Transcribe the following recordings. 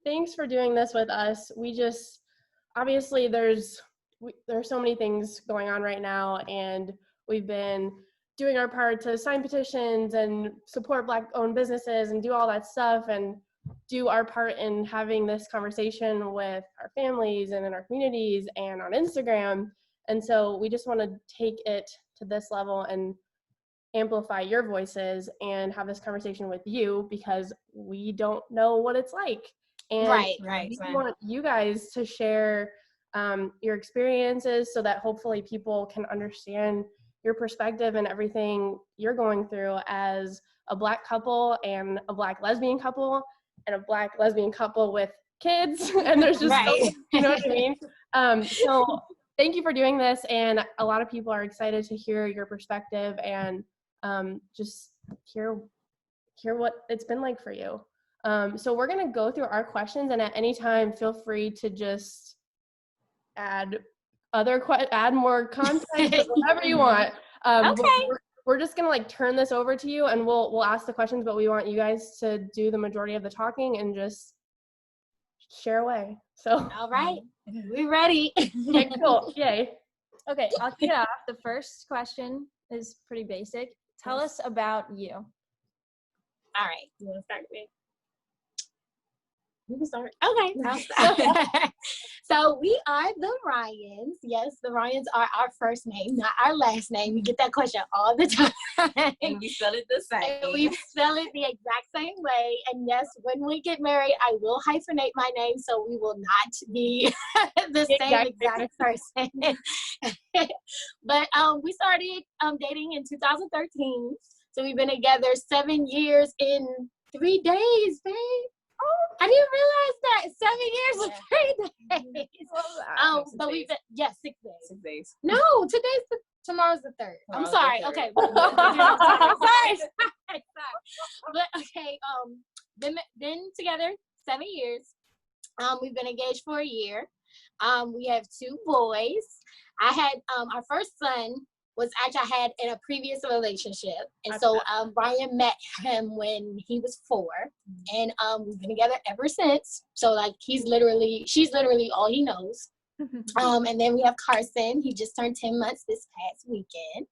Thanks for doing this with us. We just, obviously there's so many things going on right now, and we've been doing our part to sign petitions and support Black-owned businesses and do all that stuff and do our part in having this conversation with our families and in our communities and on Instagram. And so we just want to take it to this level and amplify your voices and have this conversation with you, because we don't know what it's like. And we want you guys to share your experiences so that hopefully people can understand your perspective and everything you're going through as a Black couple and a Black lesbian couple and a Black lesbian couple with kids. And there's just, you know what I mean? So thank you for doing this. And a lot of people are excited to hear your perspective and just hear what it's been like for you. So we're going to go through our questions, and at any time, feel free to just add more content, whatever you want. Okay. We're just going to like turn this over to you, and we'll ask the questions, but we want you guys to do the majority of the talking and just share away. So. All right. We're ready. Okay, cool. Yay. Okay, I'll kick it off. The first question is pretty basic. Tell us about you. All right. You want to start with me? You can start. Okay. I'll start. So we are the Ryans. Yes, the Ryans are our first name, not our last name. We get that question all the time. And we spell it the same. And we spell it the exact same way. And yes, when we get married, I will hyphenate my name so we will not be the same exact person. But we started dating in 2013. So we've been together 7 years in 3 days, babe. Oh, I didn't realize that. 7 years and 3 days. But we've been, 6 days. 6 days. No, tomorrow's the 3rd. I'm sorry. Okay. Sorry. But okay, been together 7 years. We've been engaged for a year. We have 2 boys. I had our first son was actually I had in a previous relationship. And so Brian met him when he was 4. And we've been together ever since. So like she's literally all he knows. And then we have Carson. He just turned 10 months this past weekend.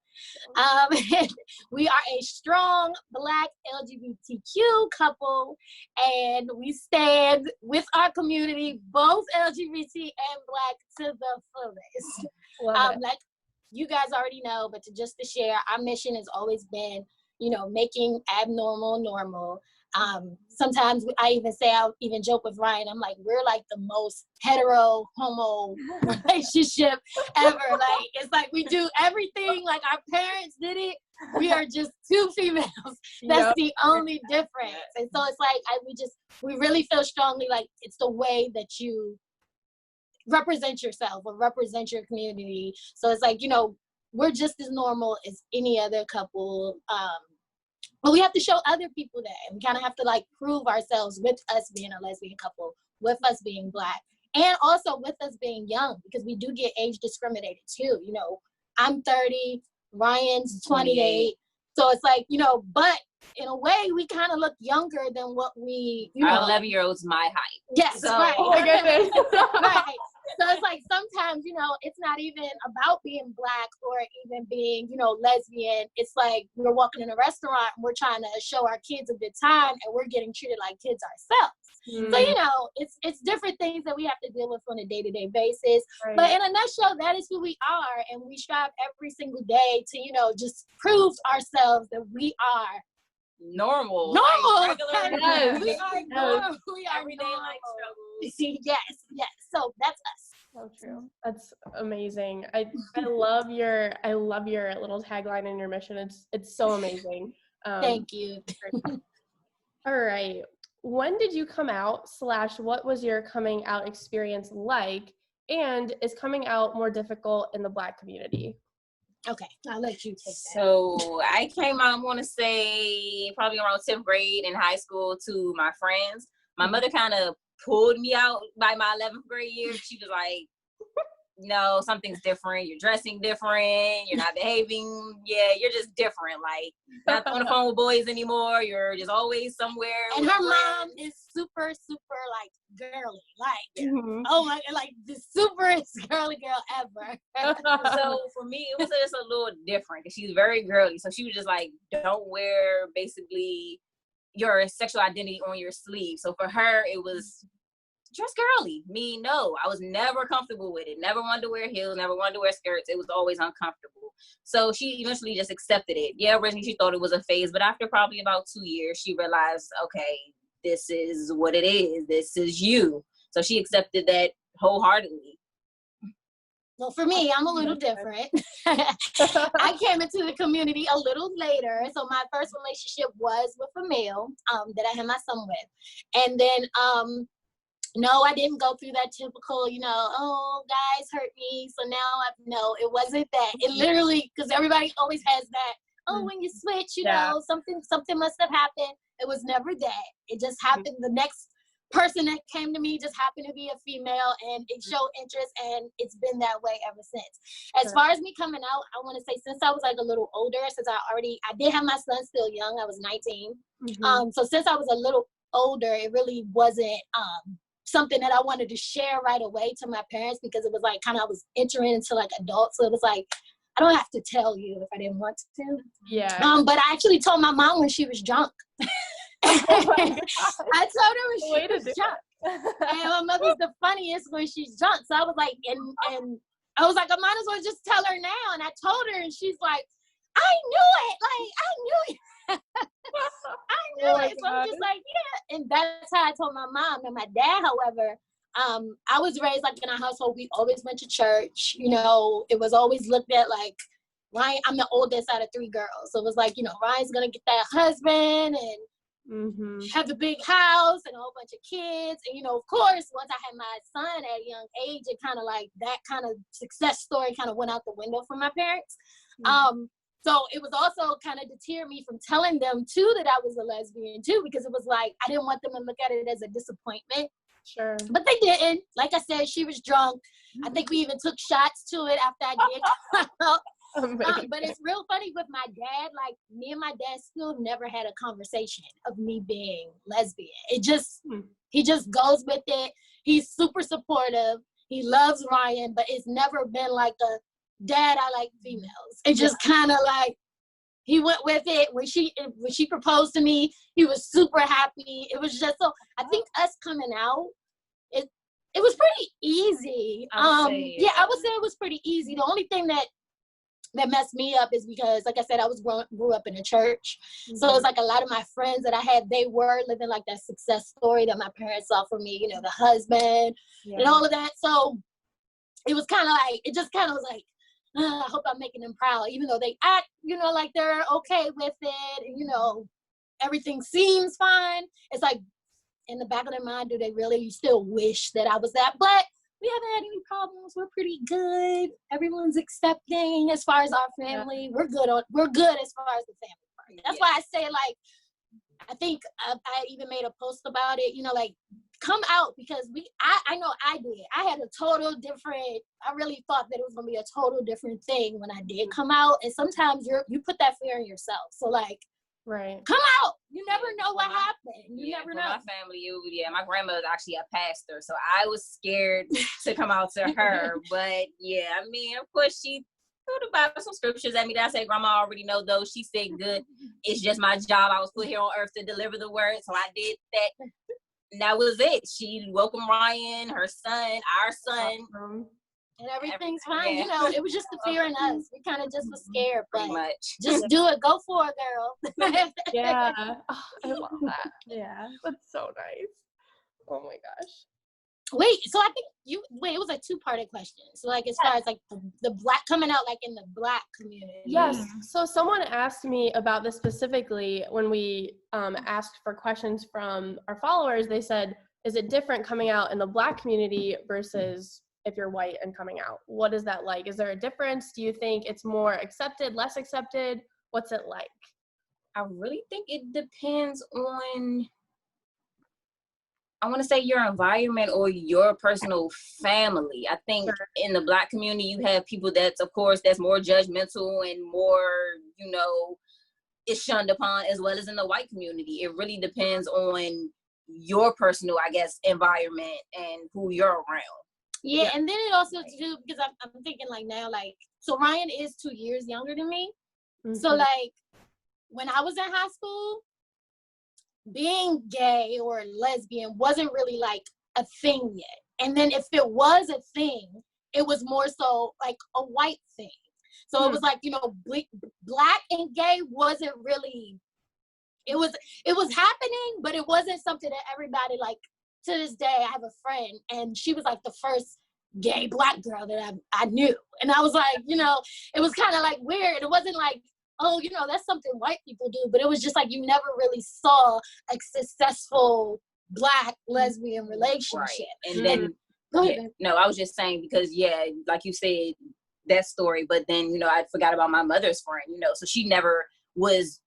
We are a strong Black LGBTQ couple, and we stand with our community, both LGBT and Black, to the fullest. Like you guys already know, but to share, our mission has always been, making abnormal normal. Sometimes I even joke with Ryan, I'm like, we're like the most hetero homo relationship ever. Like, it's like we do everything like our parents did it. We are just 2 females. That's the only difference. And so it's like, we really feel strongly like it's the way that you represent yourself or represent your community. So it's like, we're just as normal as any other couple. But we have to show other people that. And we kind of have to like prove ourselves with us being a lesbian couple, with us being Black, and also with us being young, because we do get age discriminated too. I'm 30, Ryan's 28. So it's like, but in a way we kind of look younger than what we, Our 11-year-old's my height. Yes, so. Right. Oh my goodness. Right. So it's like sometimes, it's not even about being Black or even being, lesbian. It's like we're walking in a restaurant and we're trying to show our kids a good time and we're getting treated like kids ourselves. So, it's different things that we have to deal with on a day-to-day basis. Right. But in a nutshell, that is who we are. And we strive every single day to, just prove ourselves that we are normal. Like regular. Yes. We are normal. We are everyday life struggles. Yes. So that's us. So true. That's amazing. I love your little tagline and your mission. It's so amazing. Thank you. All right. When did you come out / what was your coming out experience like? And is coming out more difficult in the Black community? Okay, I'll let you take that. So I came out, I want to say, probably around 10th grade in high school to my friends. My mother kind of pulled me out by my 11th grade year. She was like, no, something's different. You're dressing different. You're not behaving. Yeah, you're just different. Like, not on the phone with boys anymore. You're just always somewhere. And her mom is super, super like girly. Like, oh my, like the superest girly girl ever. So for me, it was just a little different because she's very girly. So she was just like, don't wear basically your sexual identity on your sleeve. So for her, it was just girly. Me, no, I was never comfortable with it. Never wanted to wear heels, never wanted to wear skirts. It was always uncomfortable. So she eventually just accepted it. Yeah, originally she thought it was a phase, but after probably about 2 years, she realized, okay, this is what it is. This is you. So she accepted that wholeheartedly. Well, for me, I'm a little different. I came into the community a little later. So my first relationship was with a male that I had my son with. And then no, I didn't go through that typical, oh, guys hurt me. So now no, it wasn't that. It literally, because everybody always has that, oh, when you switch, something must have happened. It was never that. It just happened. The next person that came to me just happened to be a female, and it showed interest, and it's been that way ever since. As far as me coming out, I want to say since I was like a little older, since I did have my son still young, I was 19. So since I was a little older, it really wasn't something that I wanted to share right away to my parents, because it was like kind of I was entering into like adult, so it was like I don't have to tell you if I didn't want to. Yeah. But I actually told my mom when she was drunk. I told her when she was drunk. And my mother's the funniest when she's drunk. So I was like, and I was like, I might as well just tell her now. And I told her, and she's like, I knew it. Like, I knew it. I knew it. So I'm just like, yeah. And that's how I told my mom. And my dad, however, I was raised like in a household, we always went to church. It was always looked at like, Ryan, I'm the oldest out of 3 girls. So it was like, Ryan's going to get that husband and have a big house and a whole bunch of kids. And, of course, once I had my son at a young age, it kind of like that kind of success story kind of went out the window for my parents. So it was also kind of deter me from telling them too that I was a lesbian too, because it was like, I didn't want them to look at it as a disappointment. Sure. But they didn't. Like I said, she was drunk. I think we even took shots to it after I did come out. But it's real funny with my dad. Like, me and my dad still never had a conversation of me being lesbian. He just goes with it. He's super supportive. He loves Ryan, but it's never been like a, Dad, I like females. It just kind of like, he went with it. When she proposed to me, he was super happy. It was just so, I think us coming out, it was pretty easy. I would say it was pretty easy. The only thing that messed me up is because, like I said, I grew up in a church. So it's like a lot of my friends that I had, they were living like that success story that my parents saw for me, the husband and all of that. So it was kind of like, it just kind of was like, I hope I'm making them proud, even though they act, like they're okay with it, and, everything seems fine. It's like, in the back of their mind, do they really still wish that I was that? But we haven't had any problems. We're pretty good. Everyone's accepting as far as our family. We're good as far as the family part. That's why I say, like, I think I even made a post about it, like, come out, because I know I did. I had a total different, I really thought that it was going to be a total different thing when I did come out. And sometimes you put that fear in yourself. So, like, right, come out. You never know what happened. You never know. My family, my grandmother's actually a pastor, so I was scared to come out to her. But yeah, I mean, of course, she threw about some scriptures at me that I said, Grandma, I already know those. She said, good. It's just my job. I was put here on earth to deliver the word, so I did that. And that was it. She welcomed Ryan, her son, our son. And everything's fine. It was just the fear in us. We kind of just was scared, but much. Just do it. Go for it, girl. Yeah. Oh, I love that. Yeah. That's so nice. Oh my gosh. Wait, so I think it was a 2-parted question. So, like, as far as like the black coming out, like in the black community. Yes. So someone asked me about this specifically when we asked for questions from our followers. They said, is it different coming out in the black community versus if you're white and coming out? What is that like? Is there a difference? Do you think it's more accepted, less accepted? What's it like? I really think it depends on I want to say your environment or your personal family. I think in the Black community, you have people that's, of course, that's more judgmental and more, you know, is shunned upon, as well as in the white community. It really depends on your personal, I guess, environment and who you're around. Yeah, and then it also too, because I'm thinking like now, like, so Ryan is 2 years younger than me. Mm-hmm. So like when I was in high school, being gay or lesbian wasn't really like a thing yet. And then if it was a thing, it was more so like a white thing. So it was like, you know, Black and gay wasn't really, it was happening, but it wasn't something that everybody, like, to this day, I have a friend and she was like the first gay Black girl that I knew. And I was like, you know, it was kind of like weird. It wasn't like, oh, you know, that's something white people do, but it was just like you never really saw a successful Black lesbian relationship. Right. And then, no, I was just saying because, yeah, like you said, that story, but then, you know, I forgot about my mother's friend, you know, so she never was,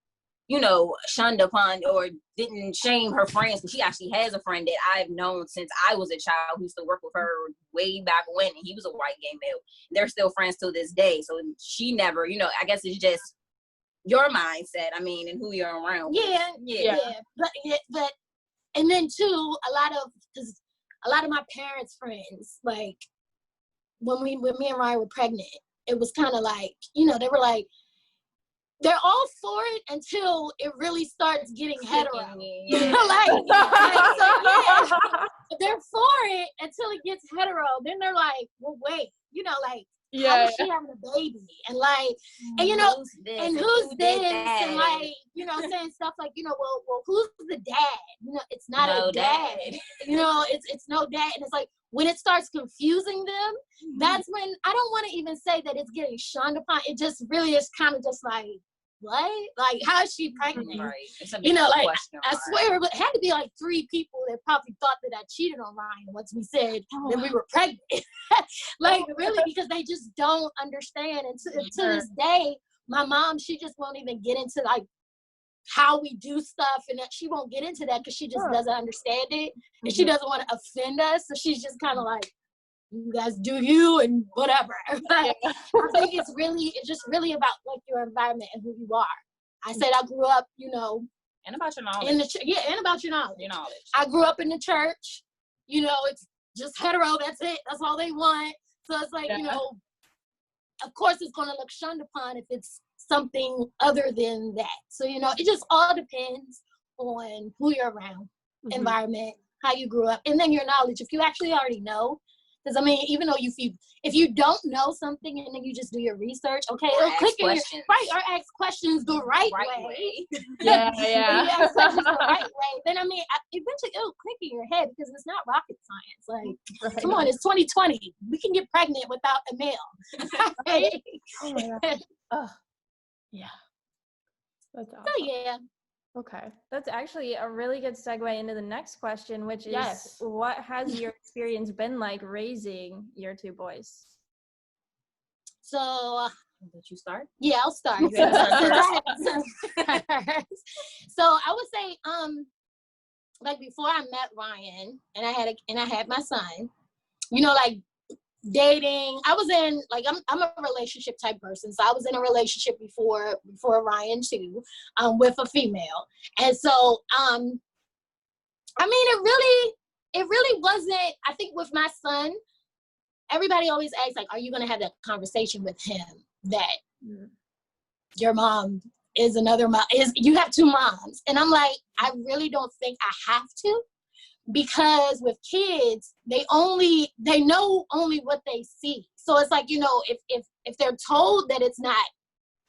you know, shunned upon or didn't shame her friends. Because she actually has a friend that I've known since I was a child who used to work with her way back when, and he was a white gay male. They're still friends till this day. So she never, you know, I guess it's just your mindset, I mean, and who you're around. Yeah. But and then too, a lot of my parents' friends, like when me and Ryan were pregnant, it was kind of like, you know, they were like, they're all for it until it really starts getting hetero. Yeah. They're for it until it gets hetero. Then they're like, well, wait, you know, like, how is she having a baby? And like, and you know, who's this and like, you know, saying stuff like, you know, well, who's the dad? You know, it's not a dad. You know, it's no dad. And it's like, when it starts confusing them, that's when, I don't want to even say that it's getting shunned upon. It just really is kind of just like, what? Like, how is she pregnant? Right. It's a you know, like, question, I swear, it had to be like 3 people that probably thought that I cheated on Ryan once we said that we were pregnant. Like, really, because they just don't understand. And to this day, my mom, she just won't even get into like how we do stuff, and that she won't get into that because she just doesn't understand it, and she doesn't want to offend us. So she's just kind of like, you guys do you and whatever. I think it's just really about like your environment and who you are. I said I grew up, you know, and about your knowledge. And about your knowledge. I grew up in the church. You know, it's just hetero. That's it. That's all they want. So it's like, you know, of course it's going to look shunned upon if it's something other than that. So, you know, it just all depends on who you're around, environment, how you grew up, and then your knowledge. If you actually already know, because I mean, even though if you don't know something and then you just do your research, okay, it'll click in your, right, or ask questions the right way. Yeah. You ask questions the right way, then I mean, eventually it'll click in your head because it's not rocket science. Like, come on, it's 2020. We can get pregnant without a male. Right? Oh my God. Oh, yeah. That's awesome. So yeah. Okay. That's actually a really good segue into the next question, which is, what has your experience been like raising your 2 boys? So, did you start? Yeah, I'll start. You start So I would say, like before I met Ryan and I had my son, you know, like dating, I was in, like, I'm a relationship type person, so I was in a relationship before Ryan too, with a female. And so I mean, it really wasn't, I think with my son, everybody always asks, like, are you going to have that conversation with him that your mom is another mom, you have 2 moms? And I'm like, I really don't think I have to. Because with kids, they know only what they see. So it's like, you know, if they're told that it's not,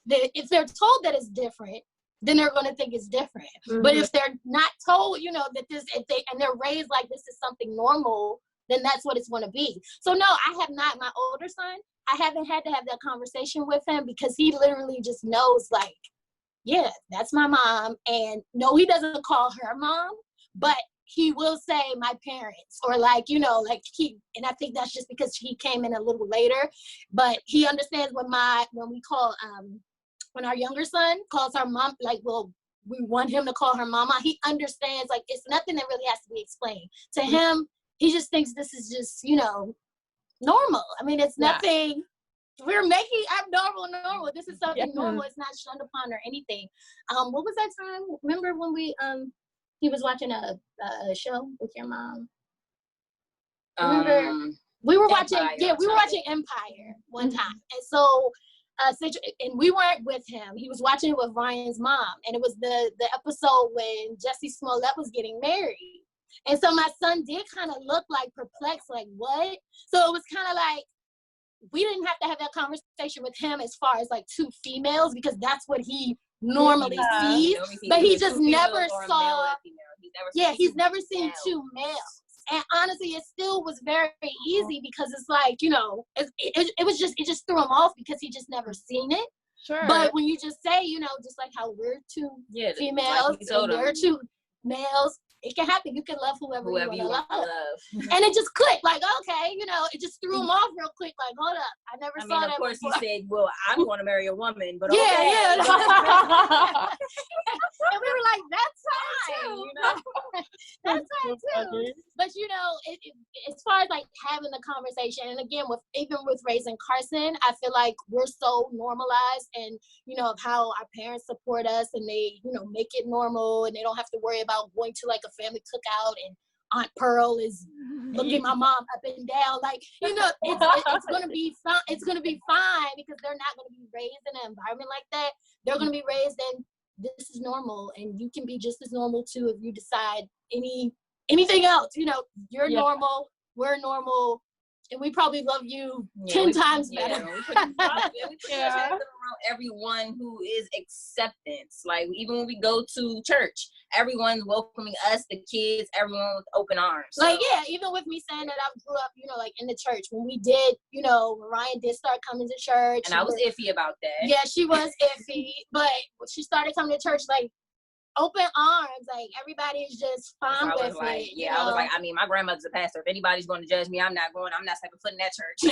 if they're told that it's different, then they're going to think it's different. But if they're not told, you know, that and they're raised like this is something normal, then that's what it's going to be. So no, I have not. My older son, I haven't had to have that conversation with him because he literally just knows, like, yeah, that's my mom. And no, he doesn't call her mom, but he will say my parents, or like, you know, like and I think that's just because he came in a little later, but he understands when our younger son calls our mom, like, we'll we want him to call her mama. He understands, like, it's nothing that really has to be explained. To him, he just thinks this is just, you know, normal. I mean, it's nothing, we're making abnormal normal. This is something normal. It's not shunned upon or anything. What was that time? Remember when we, he was watching a show with your mom? Remember? We were watching, we were watching Empire one time. And so, and we weren't with him. He was watching it with Ryan's mom. And it was the episode when Jussie Smollett was getting married. And so my son did kind of look like perplexed, like, what? So it was kind of like, we didn't have to have that conversation with him as far as like two females, because that's what he normally sees. But he just never saw, he's never seen two males. And honestly, it still was very easy because it's like, you know, it just threw him off because he just never seen it. Sure. But when you just say, you know, just like how we're two females and they're two males, it can happen. You can love whoever you want to love. And it just clicked, like, okay, you know, it just threw him off real quick, like, hold up, I never saw that. Of course, before. He said, well, I'm going to marry a woman, but and okay. And we were like, that's fine, you know? That's fine too. But, you know, as far as like having the conversation, and again, even with raising Carson, I feel like we're so normalized, and, you know, of how our parents support us, and they, you know, make it normal, and they don't have to worry about going to like a family cookout and Aunt Pearl is looking my mom up and down, like, you know, it's gonna be fine. It's gonna be fine because they're not gonna be raised in an environment like that. They're gonna be raised in, this is normal, and you can be just as normal too if you decide anything else. You know, you're normal, we're normal, and we probably love you 10 times better. We pretty much have them around everyone who is acceptance. Like, even when we go to church, everyone's welcoming us, the kids, everyone with open arms. So. Like, even with me saying that I grew up, you know, like in the church, when we did, you know, Ryan did start coming to church. And I was iffy about that. Yeah, she was iffy, but she started coming to church, like, open arms, like, everybody's just fine with it. Yeah, I was like, I mean, my grandmother's a pastor. If anybody's going to judge me, I'm not stepping foot in that church.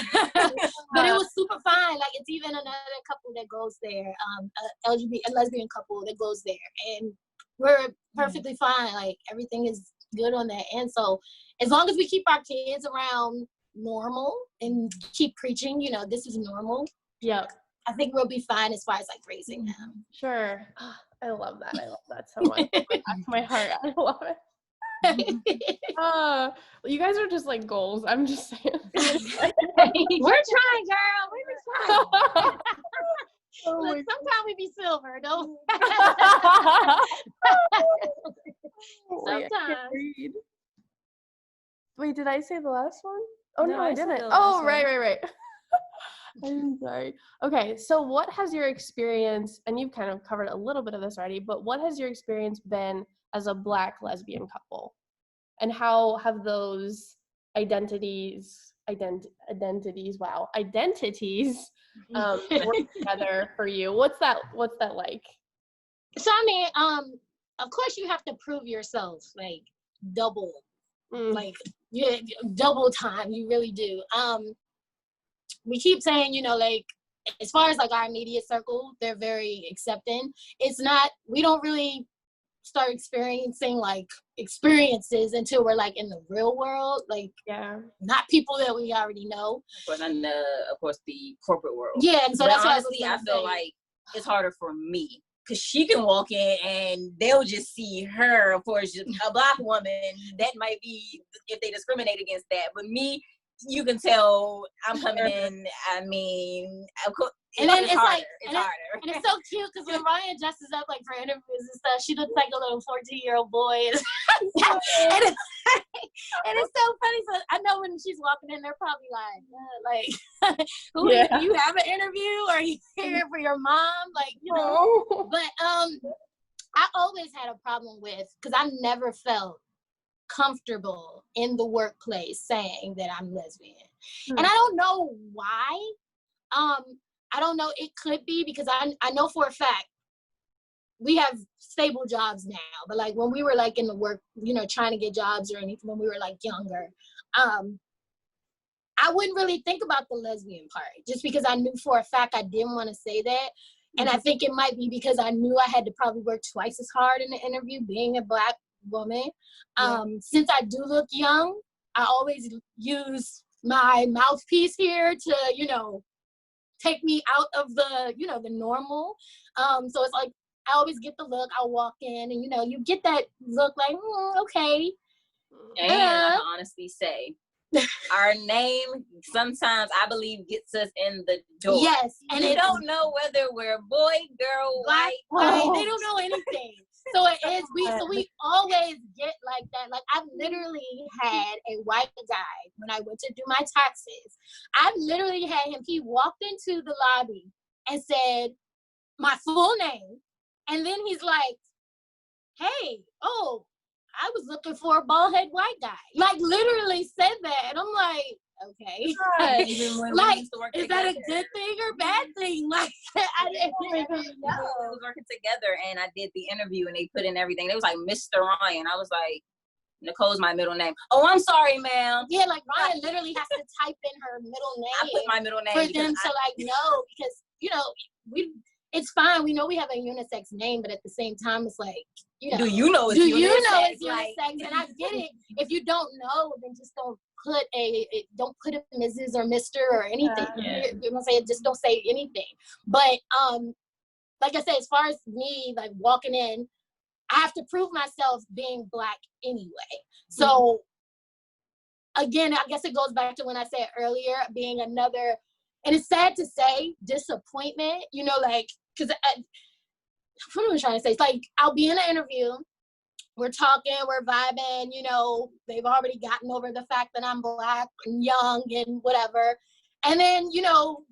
But it was super fine. Like, it's even another couple that goes there, a lesbian couple that goes there, and we're perfectly fine. Like, everything is good on that. And so, as long as we keep our kids around normal and keep preaching, you know, this is normal. Yep. I think we'll be fine as far as like raising them. Sure. I love that. I love that so much. That's my heart. I love it. You guys are just like goals. I'm just saying. We're trying, girl. We're trying. Look, sometimes we be silver, don't. Sometimes. Wait, did I say the last one? Oh no, I didn't. Oh, right. I'm sorry. Okay, so what has your experience, and you've kind of covered a little bit of this already, but what has your experience been as a Black lesbian couple? And how have those identities worked together for you? What's that like? So, I mean, of course you have to prove yourself, like, double time, you really do. We keep saying, you know, like, as far as like our immediate circle, they're very accepting. It's not, we don't really start experiencing like experiences until we're like in the real world, like, not people that we already know. But of course, the corporate world. Yeah, and so but that's honestly, I feel like it's harder for me. Because she can walk in and they'll just see her, of course, just a Black woman. That might be if they discriminate against that. But me, you can tell I'm coming in. I mean, of course, and then it's harder. like, harder. And it's so cute because when Ryan dresses up like for interviews and stuff, she looks like a little 14-year-old boy. and it's so funny. So I know when she's walking in, they're probably like, who do you have an interview? Or are you here for your mom? Like, you know. But I always had a problem with, because I never felt comfortable in the workplace saying that I'm lesbian. And I don't know why. I don't know, it could be because I know for a fact we have stable jobs now, but like when we were like in the work, you know, trying to get jobs or anything when we were like younger, I wouldn't really think about the lesbian part just because I knew for a fact I didn't want to say that. And I think it might be because I knew I had to probably work twice as hard in the interview being a Black woman. Since I do look young, I always use my mouthpiece here to, you know, take me out of the, you know, the normal. So it's like, I always get the look, I'll walk in and, you know, you get that look like, okay. And I can honestly say, our name sometimes, I believe, gets us in the door. Yes. And they don't know whether we're boy, girl, Black, white. they don't know anything. So it is, we always get like that. Like, I've literally had a white guy, when I went to do my taxes, I literally had him, he walked into the lobby and said my full name. And then he's like, hey, oh, I was looking for a bald head white guy. Like, literally said that. And I'm like, okay. Even when like, we used to work is together. that a good thing or bad thing? Like, I didn't even We was working together, and I did the interview, and they put in everything. It was like Mr. Ryan. I was like, Nicole's my middle name. Oh, I'm sorry, ma'am. Yeah, like Ryan literally has to type in her middle name. I put my middle name for them to like know, because, you know, it's fine. We know we have a unisex name, but at the same time, it's like, you know, do you know it's unisex? And I get it. If you don't know, then just don't put a Mrs. or Mr. or anything. Yeah. You know what I'm saying? Just don't say anything. But like I said, as far as me like walking in, I have to prove myself being Black anyway. So again, I guess it goes back to when I said earlier, being another, and it's sad to say, disappointment, you know, like, because what am I trying to say? It's like, I'll be in an interview, we're talking, we're vibing, you know, they've already gotten over the fact that I'm Black and young and whatever. And then, you know,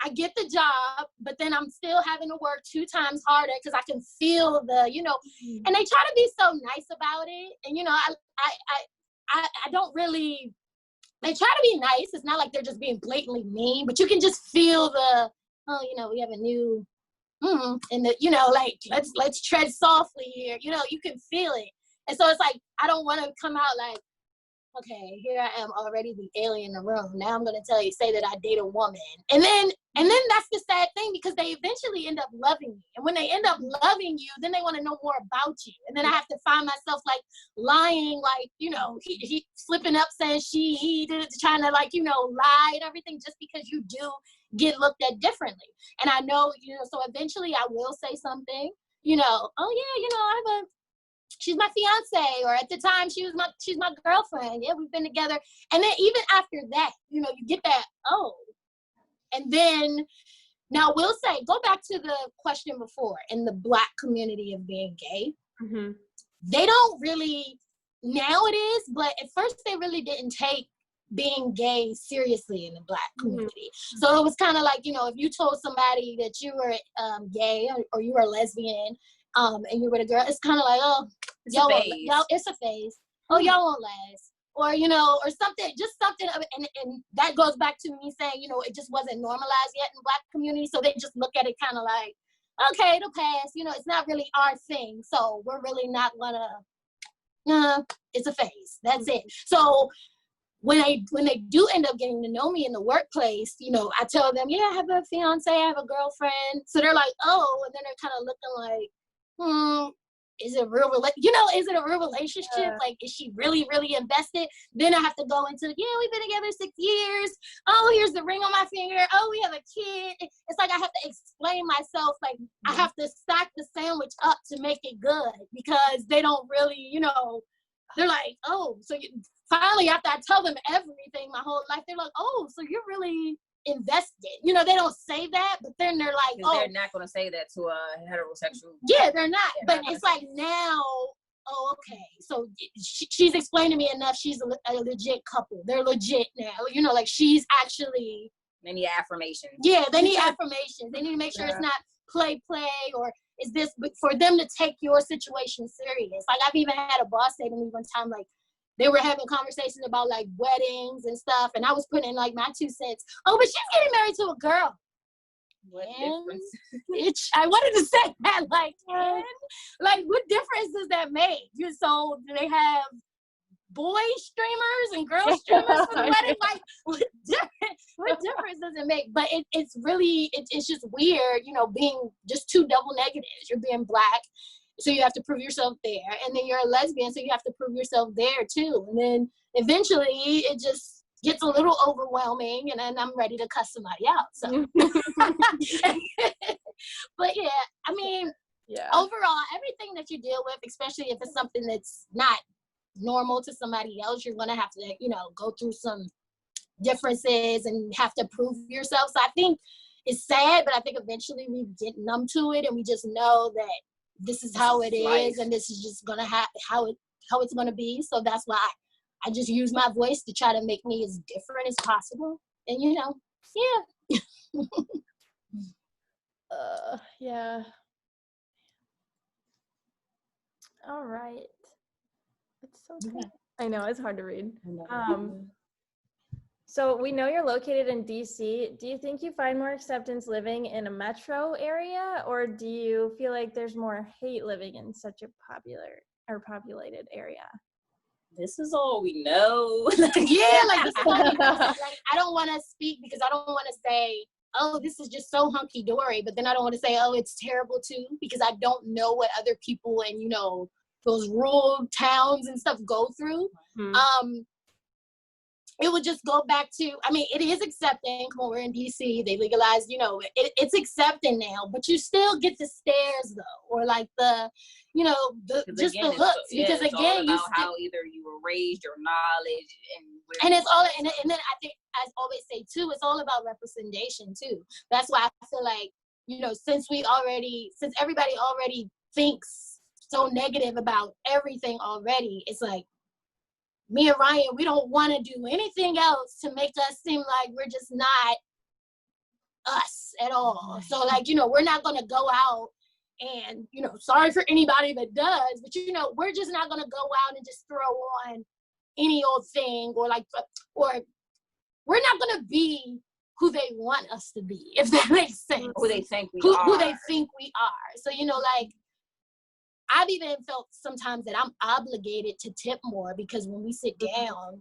I get the job, but then I'm still having to work 2 times harder because I can feel the, you know, and they try to be so nice about it. And, you know, I don't really, they try to be nice. It's not like they're just being blatantly mean, but you can just feel the, oh, you know, we have a new, and the, you know, like, let's tread softly here. You know, you can feel it. And so it's like, I don't want to come out like, okay, here I am already the alien in the room. Now I'm going to say that I date a woman. And then that's the sad thing, because they eventually end up loving you. And when they end up loving you, then they want to know more about you. And then I have to find myself like lying, like, you know, he slipping up saying he trying to like, you know, lie and everything just because you do get looked at differently. And I know, you know, so eventually I will say something, you know, oh yeah, you know, she's my fiance, or at the time she's my girlfriend. Yeah, we've been together. And then even after that, you know, you get that, oh. And then, now we'll say, go back to the question before, in the Black community of being gay. Mm-hmm. They don't really, now it is, but at first they really didn't take being gay seriously in the Black community. Mm-hmm. So it was kind of like, you know, if you told somebody that you were gay or you were a lesbian, and you were a girl, it's kind of like, oh, it's a phase. Oh, y'all won't last. Or, you know, or something, just something. And that goes back to me saying, you know, it just wasn't normalized yet in Black community. So they just look at it kind of like, okay, it'll pass. You know, it's not really our thing. So we're really not gonna, it's a phase. That's it. So when they do end up getting to know me in the workplace, you know, I tell them, yeah, I have a fiance, I have a girlfriend. So they're like, oh, and then they're kind of looking like, is it a real is it a real relationship? Yeah. Like, is she really, really invested? Then I have to go into, yeah, we've been together 6 years. Oh, here's the ring on my finger. Oh, we have a kid. It's like I have to explain myself. Like, I have to stack the sandwich up to make it good, because they don't really, you know, they're like, oh, so finally, after I tell them everything my whole life, they're like, oh, so you're really invested. You know, they don't say that, but then they're like, oh, they're not going to say that to a heterosexual. Yeah, they're not. But it's like now, oh, okay. So she's explained to me enough. She's a legit couple. They're legit now. You know, like she's actually. They need affirmation. Yeah, they need affirmation. They need to make sure it's not play, or is this for them to take your situation serious. Like, I've even had a boss say to me one time, like, they were having conversations about like weddings and stuff, and I was putting in like my 2 cents. Oh, but she's getting married to a girl. What difference? I wanted to say that, like what difference does that make? So do they have boy streamers and girl streamers for the wedding? Like, what difference doesn't make, but it's really, it's just weird, you know, being just two double negatives. You're being Black, so you have to prove yourself there. And then you're a lesbian, so you have to prove yourself there too. And then eventually it just gets a little overwhelming, and then I'm ready to cuss somebody out. So, but yeah, I mean, overall, everything that you deal with, especially if it's something that's not normal to somebody else, you're going to have to, you know, go through some differences and have to prove yourself. So I think it's sad, but I think eventually we get numb to it, and we just know that this is how it is, and this is just going to how it's going to be. So that's why I just use my voice to try to make me as different as possible. And, you know, yeah. Yeah. All right. It's so good. I know, it's hard to read. So we know you're located in DC. Do you think you find more acceptance living in a metro area, or do you feel like there's more hate living in such a populated area? This is all we know. Yeah, like this is all we know. Like, I don't want to speak because I don't want to say, oh, this is just so hunky-dory, but then I don't want to say, oh, it's terrible too, because I don't know what other people in, you know, those rural towns and stuff go through. Mm-hmm. It would just go back to, I mean, it is accepting. Come on, we're in DC. They legalized, you know, it's accepting now, but you still get the stares though, or like the, you know, just the looks. Because again, you how either you were raised, your knowledge, and it's all, and then I think, as I always say too, it's all about representation too. That's why I feel like, you know, since everybody already thinks so negative about everything already, it's like, me and Ryan, we don't want to do anything else to make us seem like we're just not us at all. So like, you know, we're not going to go out and, you know, sorry for anybody that does, but you know, we're just not going to go out and just throw on any old thing, or we're not going to be who they want us to be, if that makes sense. Who they think we are. Who they think we are. So, you know, like, I've even felt sometimes that I'm obligated to tip more, because when we sit down,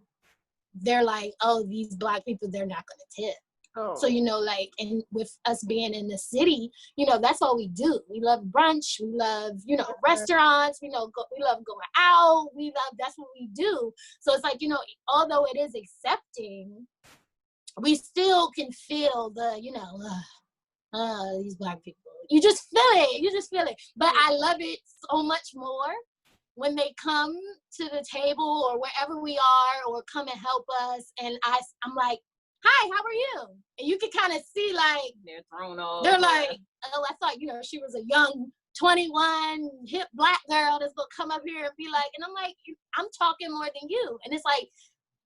they're like, oh, these Black people, they're not going to tip. Oh. So, you know, like, and with us being in the city, you know, that's all we do. We love brunch. We love, you know, restaurants. We love going out. That's what we do. So it's like, you know, although it is accepting, we still can feel the, you know, these Black people. You just feel it. But I love it so much more when they come to the table or wherever we are, or come and help us, and I'm like, hi, how are you? And you can kind of see, like, they're thrown off. They're like, oh, I thought, you know, she was a young 21 hip Black girl that's gonna come up here and be like, and I'm like, I'm talking more than you. And it's like,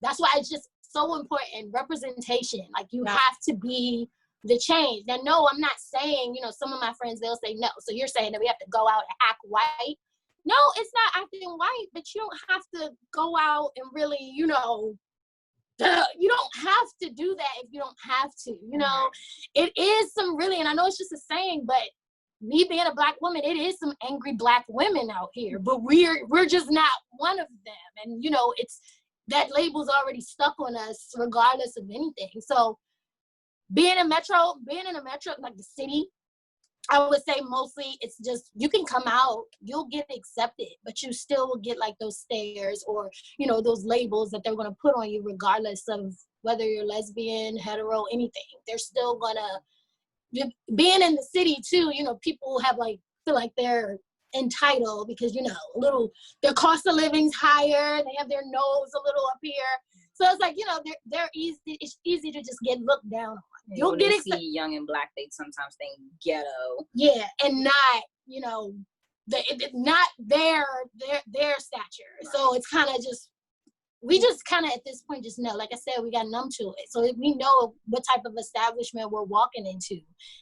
that's why it's just so important, representation. Like, you have to be the change. Now, no, I'm not saying, you know, some of my friends, they'll say no. So you're saying that we have to go out and act white. No, it's not acting white, but you don't have to go out and really, you know, you don't have to do that if you don't have to, you know. It is some really, and I know it's just a saying, but me being a Black woman, it is some angry Black women out here, but we're just not one of them. And, you know, it's, that label's already stuck on us regardless of anything. So being in a metro, like the city, I would say mostly it's just, you can come out, you'll get accepted, but you still will get like those stares, or, you know, those labels that they're going to put on you regardless of whether you're lesbian, hetero, anything. They're still going to, being in the city too, you know, people have like, feel like they're entitled because, you know, their cost of living's higher, they have their nose a little up here. So it's like, you know, they're easy. It's easy to just get looked down on. You'll get see young and Black, they sometimes think ghetto. Yeah, and not, you know, not their stature. Right. So it's kind of just, we just kind of at this point just know, like I said, we got numb to it. So we know what type of establishment we're walking into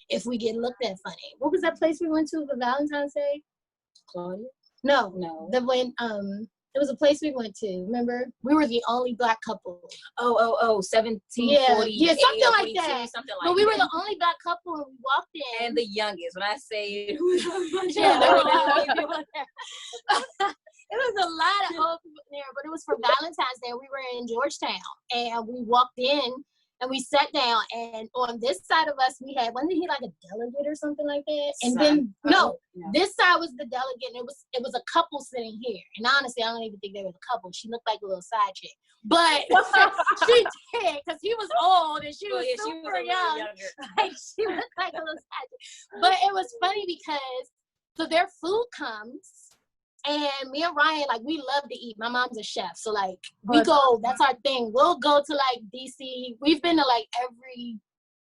if we get looked at funny. What was that place we went to for Valentine's Day? Claudia? No. It was a place we went to. Remember, we were the only Black couple. 1740. Yeah, something like that. Something like but we were the only Black couple, and we walked in. And the youngest. When I say it was a bunch it was a lot of old people there, but it was for Valentine's Day. We were in Georgetown, and we walked in, And we sat down, and on this side of us, we had, wasn't he like a delegate or something like that? And then, no, this side was the delegate, and it was a couple sitting here. And honestly, I don't even think they were a couple. She looked like a little side chick. But she did, because he was old, and she was super young. Like, she looked like a little side chick. But it was funny because, so their food comes, and me and Ryan, like, we love to eat. My mom's a chef, so like we go. That's our thing. We'll go to like DC. We've been to like every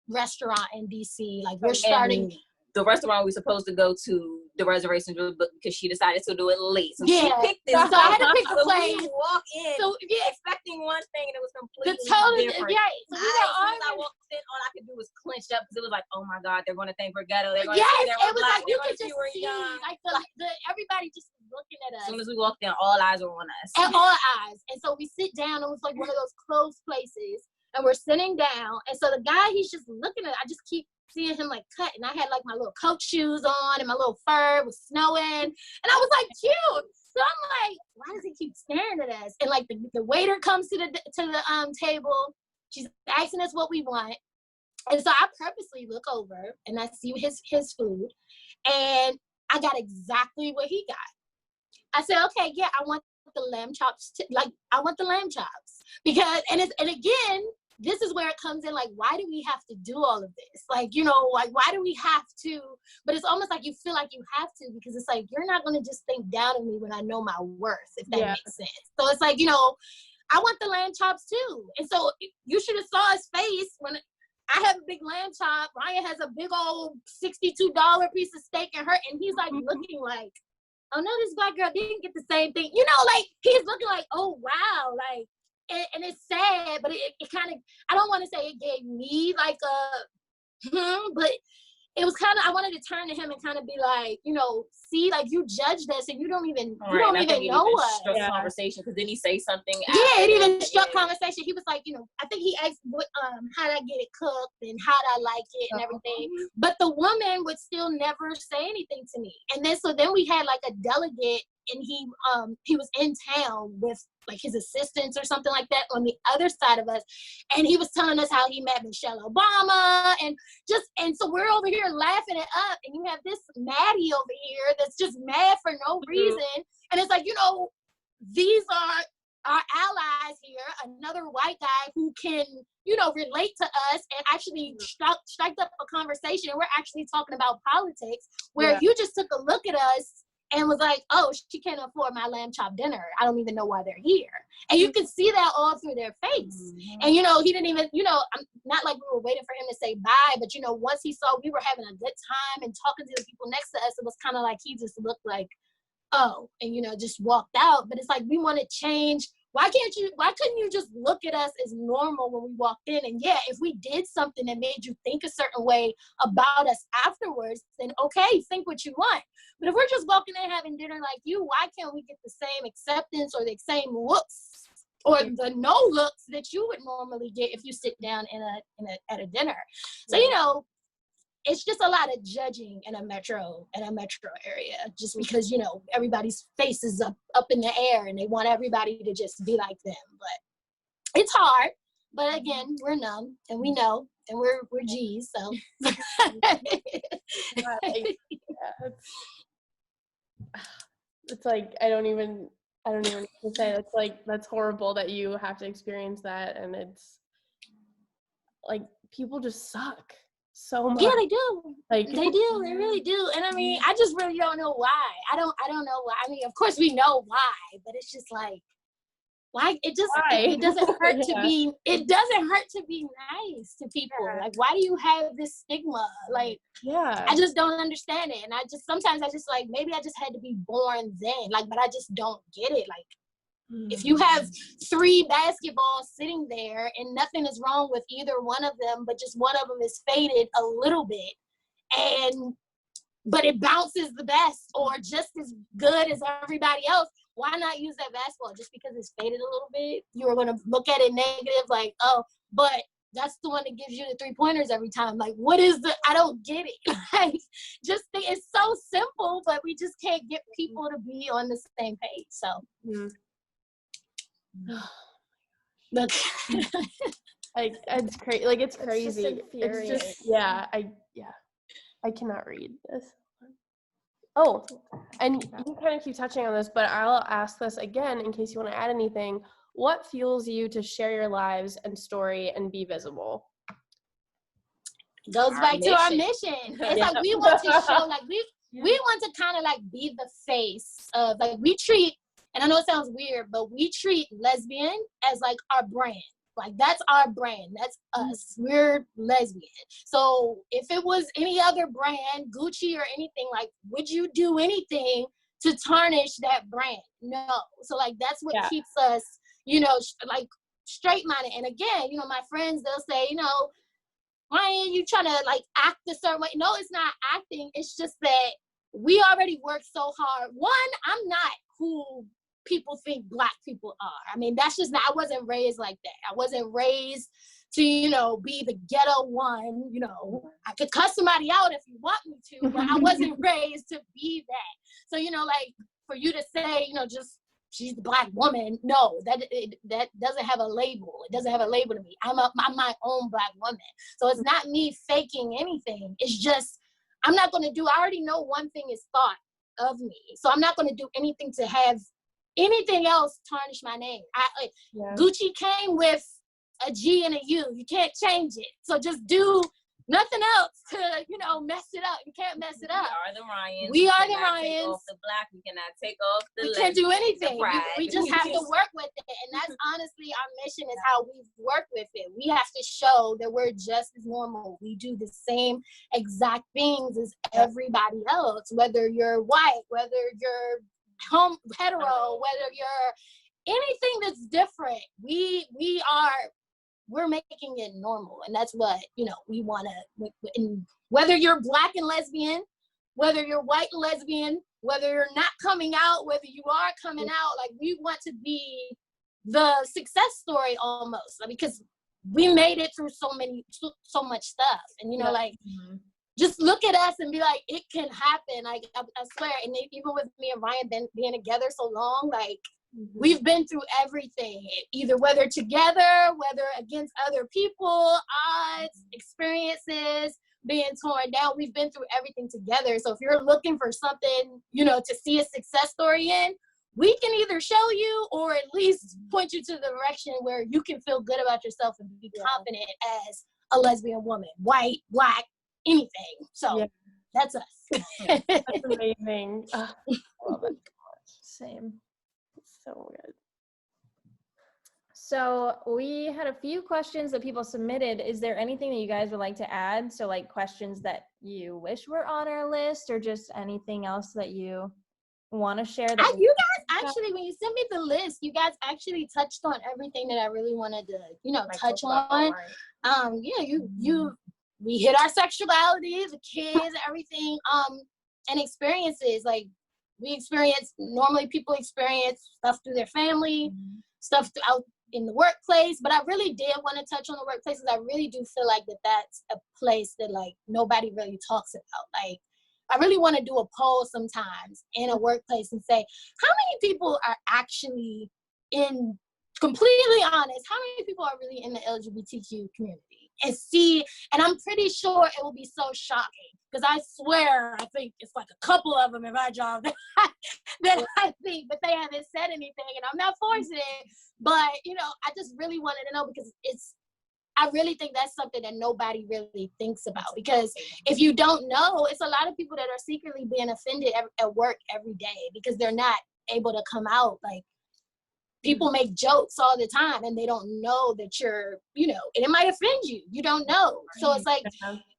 restaurant in DC. Like we're starting. The restaurant we supposed to go to, the reservations were booked because she decided to do it late. So yeah. she picked this. So I had to pick the place. We walk in, so expecting one thing, and it was completely different. Yeah. So I walked in, all I could do was clench up because it was like, oh my God, they're going to think we're ghetto. They're going yes, to think it was black. like you could just see, like everybody just looking at us. As soon as we walked in, all eyes were on us. And all eyes. And so we sit down, and it was like one of those closed places, and we're sitting down, and so the guy, he's just looking at it. I just keep seeing him like cut, and I had like my little Coach shoes on, and my little fur was snowing, and I was like cute. So I'm like, why does he keep staring at us? And like the waiter comes to the table. She's asking us what we want, and so I purposely look over and I see his food, and I got exactly what he got. I said, okay, yeah, I want the lamb chops. I want the lamb chops because, and again. This is where it comes in, like, why do we have to do all of this? Like, you know, like, why do we have to? But it's almost like you feel like you have to, because it's like, you're not going to just think down on me when I know my worth, if that makes sense. So it's like, you know, I want the lamb chops too. And so you should have saw his face when I have a big lamb chop. Ryan has a big old $62 piece of steak in her, and he's like looking like, oh no, this black girl didn't get the same thing. You know, like, he's looking like, oh wow, like, and it's sad, but it kind of, I don't want to say it gave me like but it was kind of, I wanted to turn to him and kind of be like, you know, see, like, you judged us and you don't even know us. Conversation, because didn't he say something? Yeah, it even struck conversation. He was like, you know, I think he asked what, how did I get it cooked and how did I like it and everything. But the woman would still never say anything to me. And then we had like a delegate, and he was in town with like his assistants or something like that on the other side of us, and he was telling us how he met Michelle Obama, and so we're over here laughing it up, and you have this Maddie over here that's just mad for no reason, and it's like, you know, these are our allies here, another white guy who can, you know, relate to us and actually strike up a conversation, and we're actually talking about politics, where you just took a look at us and was like, oh, she can't afford my lamb chop dinner. I don't even know why they're here. And you can see that all through their face. And, you know, he didn't even, you know, not like we were waiting for him to say bye, but, you know, once he saw we were having a good time and talking to the people next to us, it was kind of like he just looked like, oh, and, you know, just walked out. But it's like, we want to change. Why couldn't you just look at us as normal when we walked in? And yeah, if we did something that made you think a certain way about us afterwards, then okay, think what you want. But if we're just walking in having dinner like you, why can't we get the same acceptance or the same looks or the no looks that you would normally get if you sit down at a dinner? So, you know, it's just a lot of judging in a metro area, just because, you know, everybody's face is up in the air and they want everybody to just be like them. But it's hard. But again, we're numb and we know, and we're G's, so. It's like, I don't even know what to say. It's like, that's horrible that you have to experience that, and it's like, people just suck so much. Yeah, they do. Like, they do. They really do. And I mean, I just really don't know why. I don't know why. I mean, of course we know why, but it's just like, why? It doesn't hurt to be. It doesn't hurt to be nice to people. Yeah. Like, why do you have this stigma? Like, I just don't understand it. And sometimes I just like, maybe I just had to be born then. Like, but I just don't get it. Like, if you have 3 basketballs sitting there and nothing is wrong with either one of them, but just one of them is faded a little bit, but it bounces the best or just as good as everybody else, why not use that basketball? Just because it's faded a little bit, you are going to look at it negative, like, oh, but that's the one that gives you the 3-pointers every time. Like, what is I don't get it. Like, just think it's so simple, but we just can't get people to be on the same page. So. Like it's crazy. Like it's just crazy. It's just infuriating. I cannot read this. Oh, and you kind of keep touching on this, but I'll ask this again in case you want to add anything. What fuels you to share your lives and story and be visible? Goes back to our mission. It's like we want to show, like we want to kind of like be the face of, like, we treat, and I know it sounds weird, but we treat Lesbian as like our brand. Like that's our brand. That's us. We're Lesbian. So if it was any other brand, Gucci or anything, like, would you do anything to tarnish that brand? No. So like that's what keeps us, you know, like straight-minded. And again, you know, my friends, they'll say, you know, why are you trying to like act a certain way? No, it's not acting. It's just that we already work so hard. One, I'm not who people think Black people are. I mean, that's just not, I wasn't raised like that. I wasn't raised to, you know, be the ghetto one. You know, I could cuss somebody out if you want me to, but I wasn't raised to be that. So, you know, like for you to say, you know, just she's the Black woman. No, that doesn't have a label. It doesn't have a label to me. I'm my own Black woman. So it's not me faking anything. It's just, I'm not going to do, I already know one thing is thought of me. So I'm not going to do anything to have anything else tarnish my name. Gucci came with a G and a U. You can't change it. So just do nothing else to, you know, mess it up. You can't mess it up. We are the Ryans. We are the Ryans. Take off the Black. We cannot take off the. We can't do anything. We just have to work with it, and that's honestly our mission. Is how we've worked with it. We have to show that we're just as normal. We do the same exact things as everybody else. Whether you're white, whether you're hetero, whether you're anything that's different, we're making it normal. And that's what, you know, we want to, whether you're Black and lesbian, whether you're white and lesbian, whether you're not coming out, whether you are coming out, like we want to be the success story almost, like, because we made it through so much stuff. And, you know, like, just look at us and be like, it can happen. Like, I swear. And even with me and Ryan being together so long, like, we've been through everything, either whether together, whether against other people, odds, experiences, being torn down. We've been through everything together. So if you're looking for something, you know, to see a success story in, we can either show you or at least point you to the direction where you can feel good about yourself and be confident as a lesbian woman, white, Black, anything. So that's us. That's amazing. I love it. Same. So good. So we had a few questions that people submitted. Is there anything that you guys would like to add? So like questions that you wish were on our list, or just anything else that you want to share? That you guys actually, when you sent me the list, you guys actually touched on everything that I really wanted to, you know, like touch on. We hit our sexuality, the kids, everything, and experiences. Like, normally people experience stuff through their family, stuff out in the workplace, but I really did want to touch on the workplace because I really do feel like that's a place that, like, nobody really talks about. Like, I really want to do a poll sometimes in a workplace and say, how many people are actually completely honest, how many people are really in the LGBTQ community? And I'm pretty sure it will be so shocking, because I swear, I think it's like a couple of them in my job that I think, but they haven't said anything, and I'm not forcing it, but, you know, I just really wanted to know, because I really think that's something that nobody really thinks about, because if you don't know, it's a lot of people that are secretly being offended at work every day because they're not able to come out. Like, people make jokes all the time and they don't know that you're, you know, and it might offend you. You don't know. So it's like,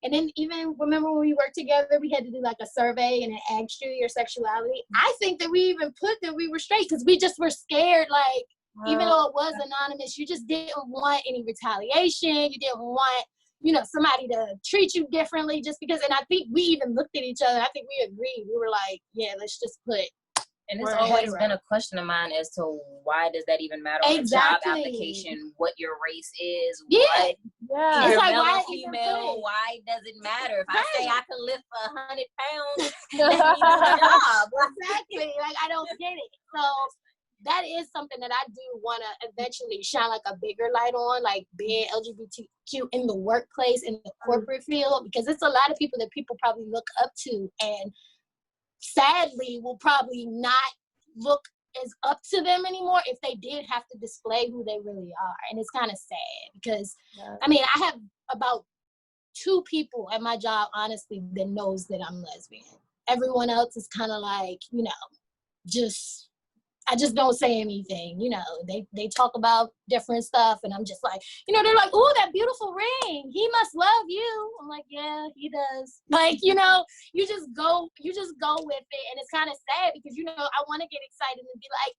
and then even remember when we worked together, we had to do like a survey and it asked you your sexuality. I think that we even put that we were straight because we just were scared, like, even though it was anonymous, you just didn't want any retaliation. You didn't want, you know, somebody to treat you differently just because. And I think we even looked at each other. I think we agreed. We were like, yeah, let's just put. And it's always been a question of mine as to why does that even matter on a job application, what your race is, what it's like, male why or female, why does it matter? If I say I can lift 100 pounds, that means a job. Exactly. Like, I don't get it. So that is something that I do want to eventually shine like a bigger light on, like being LGBTQ in the workplace, in the corporate field, because it's a lot of people that people probably look up to, and sadly will probably not look as up to them anymore if they did have to display who they really are. And it's kind of sad because, I mean, I have about 2 people at my job, honestly, that knows that I'm lesbian. Everyone else is kind of like, you know, I just don't say anything, you know. They talk about different stuff, and I'm just like, you know, they're like, "Ooh, that beautiful ring. He must love you." I'm like, "Yeah, he does." Like, you know, you just go with it, and it's kind of sad because, you know, I want to get excited and be like,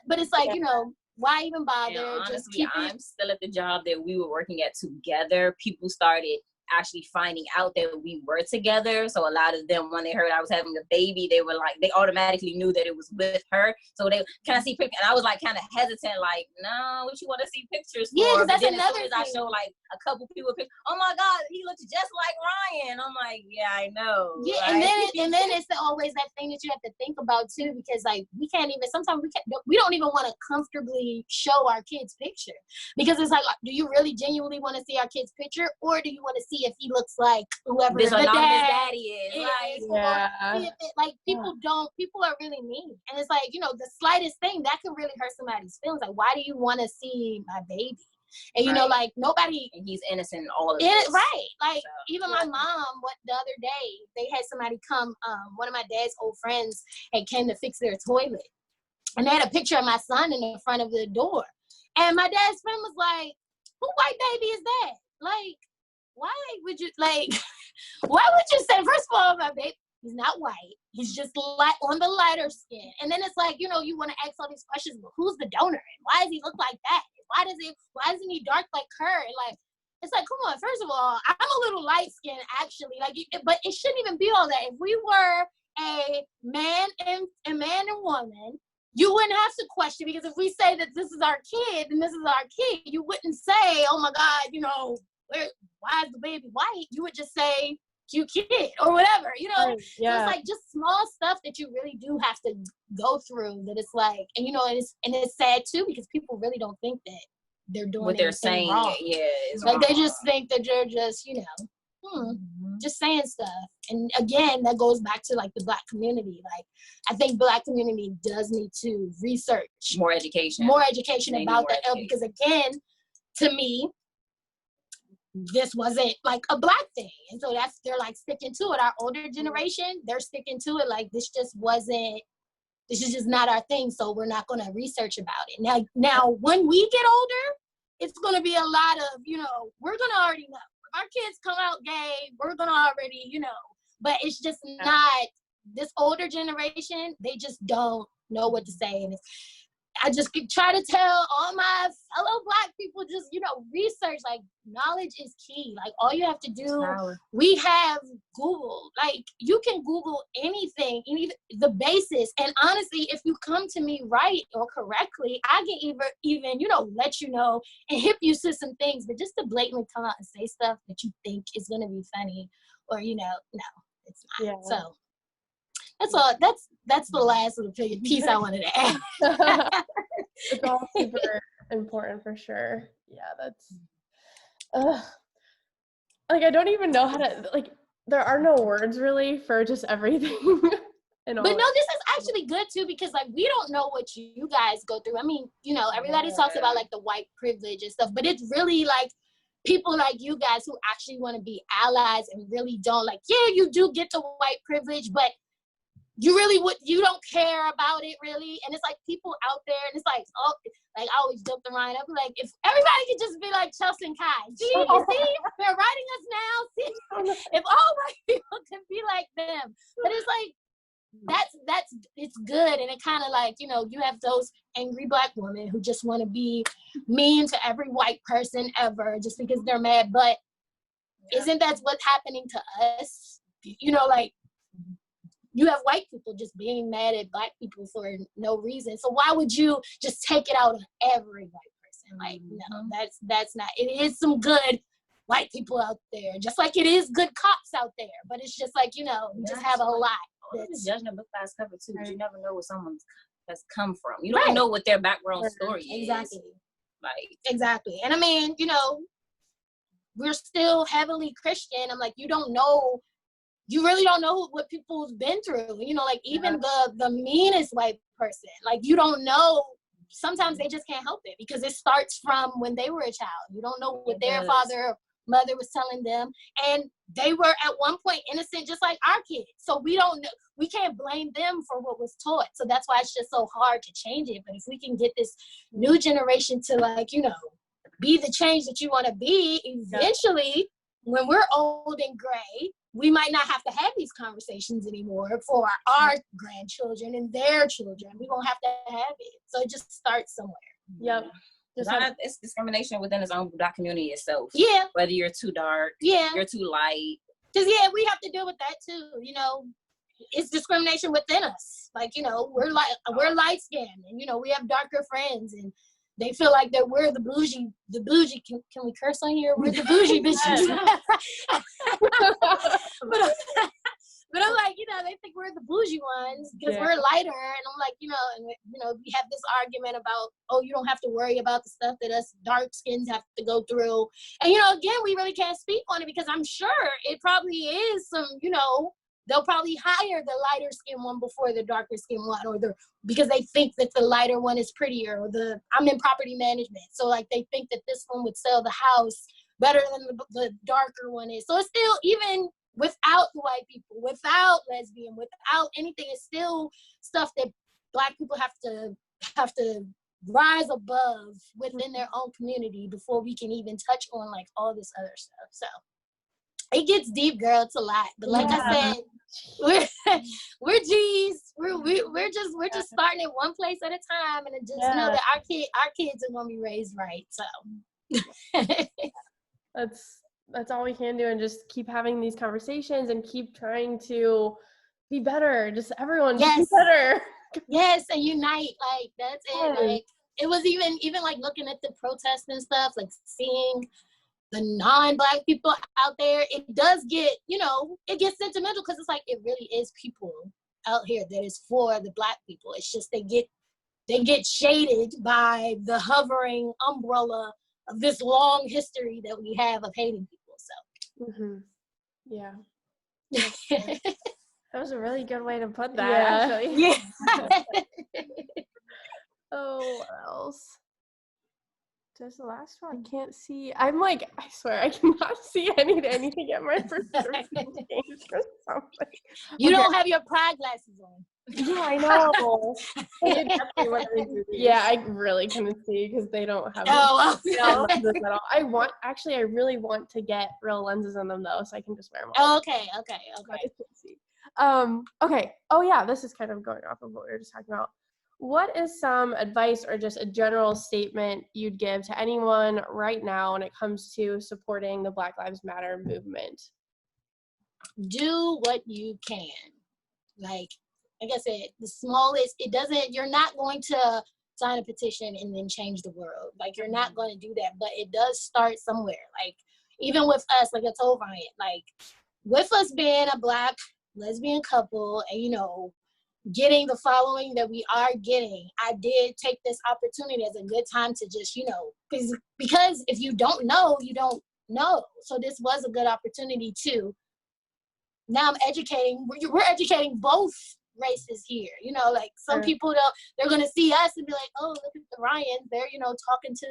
but it's like, you know, why even bother? And honestly, just keep it. I'm still at the job that we were working at together. People started actually finding out that we were together. So a lot of them, when they heard I was having a baby, they were like, they automatically knew that it was with her. So they, can I see pictures? And I was like kind of hesitant, like, no, what you want to see pictures for? Yeah, because that's then another as soon as I show like a couple people pictures, oh my God, he looks just like Ryan. I'm like, yeah, I know. Yeah, right? and then it's always that thing that you have to think about too, because like sometimes we don't even want to comfortably show our kids' picture, because it's like, do you really genuinely want to see our kid's picture, or do you want to see if he looks like whoever This the anonymous daddy is? like, people are really mean, and it's like, you know, the slightest thing that could really hurt somebody's feelings. Like, why do you want to see my baby? And you know, like, nobody, and he's innocent in all of this. Right. Like, even my mom, the other day, they had somebody come, one of my dad's old friends had came to fix their toilet. And they had a picture of my son in the front of the door. And my dad's friend was like, who white baby is that? Like, why would you, like, why would you say, first of all, my baby, he's not white. He's just on the lighter skin. And then it's like, you know, you want to ask all these questions, well, who's the donor? And why does he look like that? Why isn't he dark like her? And like, it's like, come on, first of all, I'm a little light skinned actually. Like, but it shouldn't even be all that. If we were a man and woman, you wouldn't have to question, because if we say that this is our kid and this is our kid, you wouldn't say, oh my God, you know, why is the baby white? You would just say, cute kid or whatever, you know. Right, yeah. So it's like just small stuff that you really do have to go through, that it's like, and you know, and it's sad too, because people really don't think that they're doing what they're saying wrong. it's like wrong. They just think that you're just, you know, just saying stuff. And again, that goes back to like the Black community. Like, I think Black community does need to research more education about that, because again, to me, this wasn't like a Black thing, and so they're like sticking to it. Our older generation, they're sticking to it, like this is just not our thing, so we're not going to research about it. Now when we get older, it's going to be a lot of, you know, we're going to already know. If our kids come out gay, we're going to already, you know, but it's just not, this older generation, they just don't know what to say. And I just try to tell all my fellow Black people, just, you know, research, like, knowledge is key. Like, all you have to do, we have Google. Like, you can Google anything, the basis. And honestly, if you come to me right or correctly, I can even, you know, let you know and hip you to some things. But just to blatantly come out and say stuff that you think is going to be funny, or, you know, no, it's not. Yeah. So that's all. That's the last little piece I wanted to add. It's all super important for sure. Yeah, that's like, I don't even know how to, like, there are no words really for just everything. But no, this is actually good too, because like, we don't know what you guys go through. I mean, you know, everybody talks about like the white privilege and stuff, but it's really like people like you guys who actually want to be allies and really don't, like, yeah, you do get the white privilege, but you don't care about it really. And it's like people out there, and it's like, oh, like I always joke around, I'll be like, if everybody could just be like Chelsea and Kai, see, they're writing us now. See, if all white people could be like them. But it's like, it's good. And it kind of like, you know, you have those angry Black women who just want to be mean to every white person ever just because they're mad. But isn't that what's happening to us? You know, like, you have white people just being mad at Black people for no reason. So why would you just take it out on every white person? Like, no, that's not. It is some good white people out there, just like it is good cops out there. But it's just like, you know, you just have a lot. It's judging a book by its cover too. You never know what someone's has come from. You don't know what their background Right. story is. Exactly. Like, Exactly. And I mean, you know, we're still heavily Christian. I'm like, you don't know, you really don't know what people's been through. You know, like even the meanest white person, like you don't know. Sometimes they just can't help it because it starts from when they were a child. You don't know what their father or mother was telling them. And they were at one point innocent, just like our kids. So we don't know, we can't blame them for what was taught. So that's why it's just so hard to change it. But if we can get this new generation to, like, you know, be the change that you want to be, eventually, when we're old and gray, we might not have to have these conversations anymore for our grandchildren and their children. We won't have to have it. So it just starts somewhere. Yep. It's discrimination within its own Black community itself. Yeah. Whether you're too dark, you're too light. Because, we have to deal with that too. You know, it's discrimination within us. Like, you know, we're light skinned and, you know, we have darker friends and they feel like that we're the bougie, can we curse on here? We're the bougie bitches. But I'm like, you know, they think we're the bougie ones because we're lighter. And I'm like, you know, we have this argument about, oh, you don't have to worry about the stuff that us dark skins have to go through. And, you know, again, we really can't speak on it because I'm sure it probably is some, you know, they'll probably hire the lighter skin one before the darker skin one, or because they think that the lighter one is prettier, or I'm in property management. So like they think that this one would sell the house better than the darker one is. So it's still, even without the white people, without lesbian, without anything, it's still stuff that Black people have to rise above within their own community before we can even touch on like all this other stuff. So it gets deep, girl. It's a lot. But like I said, we're G's. We're just starting at one place at a time, and just know that our kids are gonna be raised right. So that's all we can do, and just keep having these conversations and keep trying to be better. Just everyone be better. Yes, and unite. Like that's it. Like it was even like looking at the protests and stuff, like seeing the non-Black people out there, it does get, you know, it gets sentimental because it's like it really is people out here that is for the Black people. It's just they get shaded by the hovering umbrella of this long history that we have of hating people. So that was a really good way to put that. Actually, Oh, what else? There's the last one. I can't see. I'm like, I swear, I cannot see anything at my prescription change for something. You don't have your pride glasses on. Yeah, I know. Yeah, I really couldn't see because they don't have lenses at all. I really want to get real lenses on them though, so I can just wear them all. Okay. Okay. Oh yeah, this is kind of going off of what we were just talking about. What is some advice or just a general statement you'd give to anyone right now when it comes to supporting the Black Lives Matter movement? Do what you can. Like I said, the smallest, you're not going to sign a petition and then change the world. Like you're not going to do that, but it does start somewhere. Like even with us, like I told Ryan, like with us being a Black lesbian couple and, you know, getting the following that we are getting, I did take this opportunity as a good time to just, you know, because if you don't know, you don't know. So this was a good opportunity too. Now I'm educating, we're educating both races here, you know, like some people they're going to see us and be like, oh, look at the Ryans, they're, you know, talking to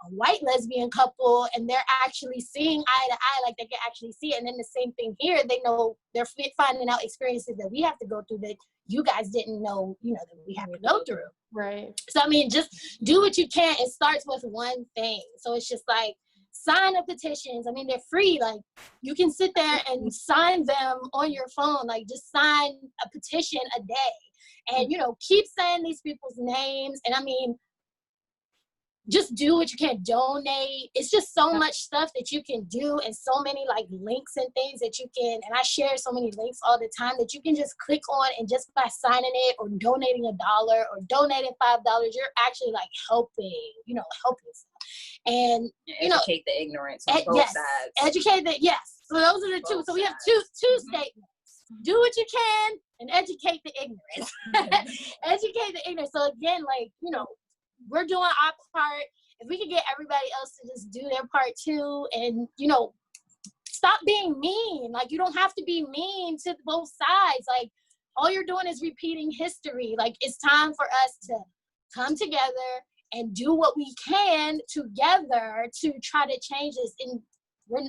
a white lesbian couple and they're actually seeing eye to eye, like they can actually see it. And then the same thing here, they know they're finding out experiences that we have to go through that you guys didn't know, you know, that we have to go through. Right. So I mean, just do what you can. It starts with one thing. So it's just like, sign up petitions. I mean, they're free. Like you can sit there and sign them on your phone. Like just sign a petition a day and, you know, keep saying these people's names. And I mean, just do what you can. Donate. It's just so much stuff that you can do and so many like links and things that you can, and I share so many links all the time that you can just click on, and just by signing it or donating $1 or donating $5, you're actually like helping and you know, educate the ignorance on both sides. Educate that, yes. So those are the two. So we have two statements. Do what you can and educate the ignorance. Educate the ignorance. So again, like, you know, we're doing our part. If we could get everybody else to just do their part too, and, you know, stop being mean. Like, you don't have to be mean to both sides. Like, all you're doing is repeating history. Like, it's time for us to come together and do what we can together to try to change this. And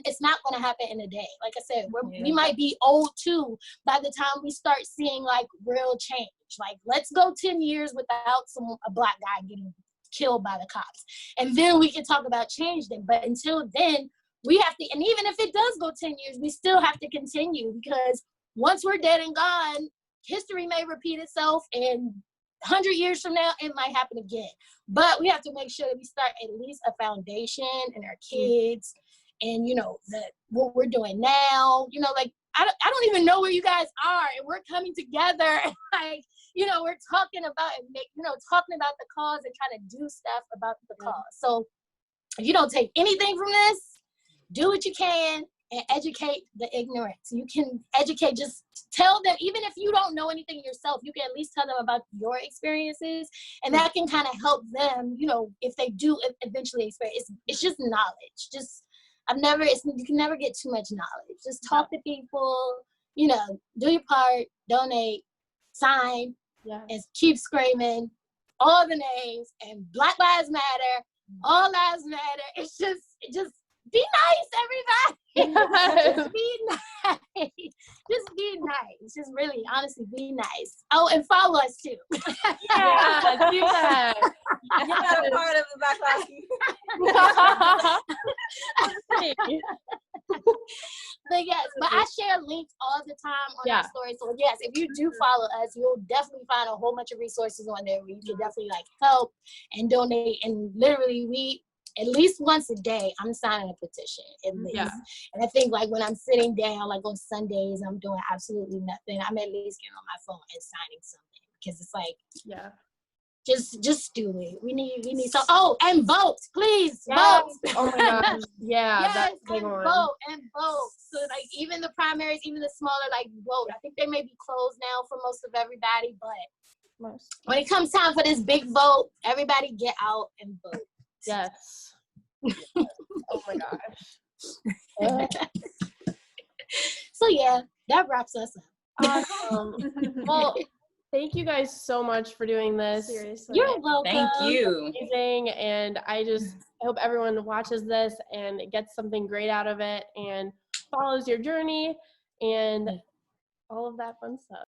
it's not going to happen in a day. Like I said, we might be old too by the time we start seeing like real change. Like, let's go 10 years without a black guy getting killed by the cops, and then we can talk about change then. But until then, we have to, and even if it does go 10 years, we still have to continue, because once we're dead and gone, history may repeat itself, and 100 years from now, it might happen again. But we have to make sure that we start at least a foundation in our kids, and, you know, that what we're doing now, you know, like, I don't even know where you guys are, and we're coming together, and like, you know, we're talking about talking about the cause and trying to do stuff about the cause. So if you don't take anything from this, do what you can and educate the ignorance. You can educate, just tell them, even if you don't know anything yourself, you can at least tell them about your experiences, and that can kind of help them, you know, if they do eventually experience. It's just knowledge. You can never get too much knowledge. Just talk to people, you know, do your part, donate, sign, and keep screaming all the names, and Black Lives Matter, all lives matter. It's just be nice, everybody. Just be nice. Just be nice. Just really, honestly, be nice. Oh, and follow us too. Do that. You're not a part of the Black Lives. But yes, but I share links all the time on our story. So yes, if you do follow us, you'll definitely find a whole bunch of resources on there where you can definitely like help and donate. And literally, at least once a day, I'm signing a petition at least. Yeah. And I think like when I'm sitting down, like on Sundays, I'm doing absolutely nothing, I'm at least getting on my phone and signing something, because it's like, just do it. We need some. Oh, and vote, please. Vote. Oh my gosh. Yeah. Yes, that's a big and one. vote. So like even the primaries, even the smaller, like, vote. I think they may be closed now for most of everybody, but when it comes time for this big vote, everybody get out and vote. Yes. Oh my gosh. So yeah, that wraps us up. Awesome. Well, thank you guys so much for doing this. Seriously. You're welcome. Thank you. Amazing. And I hope everyone watches this and gets something great out of it and follows your journey and all of that fun stuff.